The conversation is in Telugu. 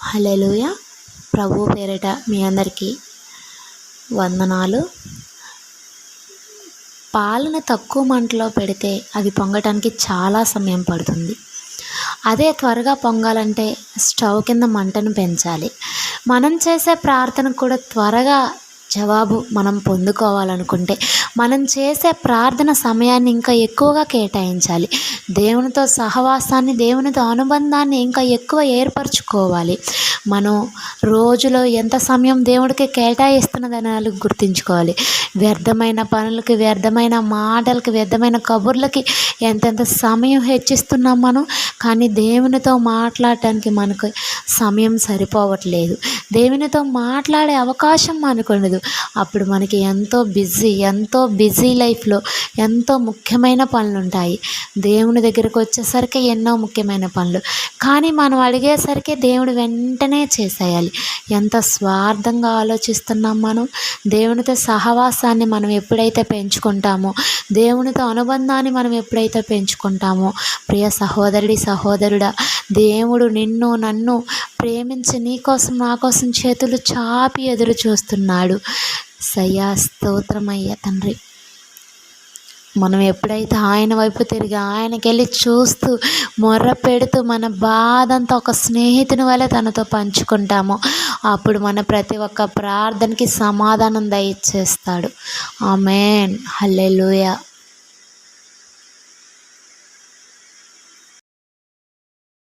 హల్లెలూయా. ప్రభు పేరిట మీ అందరికీ వందనాలు. పాలను తక్కువ మంటలో పెడితే అవి పొంగటానికి చాలా సమయం పడుతుంది. అదే త్వరగా పొంగాలంటే స్టవ్ కింద మంటను పెంచాలి. మనం చేసే ప్రార్థనకు కూడా త్వరగా జవాబు మనం పొందుకోవాలనుకుంటే మనం చేసే ప్రార్థన సమయాన్ని ఇంకా ఎక్కువగా కేటాయించాలి. దేవునితో సహవాసాన్ని, దేవునితో అనుబంధాన్ని ఇంకా ఎక్కువ ఏర్పరచుకోవాలి. మనం రోజులో ఎంత సమయం దేవుడికి కేటాయిస్తున్నదని గుర్తుంచుకోవాలి. వ్యర్థమైన పనులకి, వ్యర్థమైన మాటలకి, వ్యర్థమైన కబుర్లకి ఎంతెంత సమయం హెచ్చిస్తున్నాం మనం. కానీ దేవునితో మాట్లాడటానికి మనకు సమయం సరిపోవట్లేదు. దేవునితో మాట్లాడే అవకాశం మనకు ఉండదు. అప్పుడు మనకి ఎంతో బిజీ లైఫ్లో ఎంతో ముఖ్యమైన పనులు ఉంటాయి. దేవుని దగ్గరకు వచ్చేసరికి ఎన్నో ముఖ్యమైన పనులు, కానీ మనం అడిగేసరికి దేవుడు వెంటనే చేసేయాలి. ఎంత స్వార్థంగా ఆలోచిస్తున్నాం మనం. దేవునితో సహవాసాన్ని మనం ఎప్పుడైతే పెంచుకుంటామో, దేవునితో అనుబంధాన్ని మనం ఎప్పుడైతే పెంచుకుంటామో, ప్రియ సహోదరుడి, సహోదరుడా, దేవుడు నిన్ను నన్ను ప్రేమించి నీ కోసం నా కోసం చేతులు చాపి ఎదురు చూస్తున్నాడు. సయ్యా, స్తోత్రమయ్యా తండ్రి. మనం ఎప్పుడైతే ఆయన వైపు తిరిగి ఆయనకెళ్ళి చూస్తూ మొర్ర పెడుతూ మన బాధంతా ఒక స్నేహితుని వల్ల తనతో పంచుకుంటామో, అప్పుడు మన ప్రతి ఒక్క ప్రార్థనకి సమాధానం దయచేస్తాడు. ఆమేన్. హల్లెలూయా.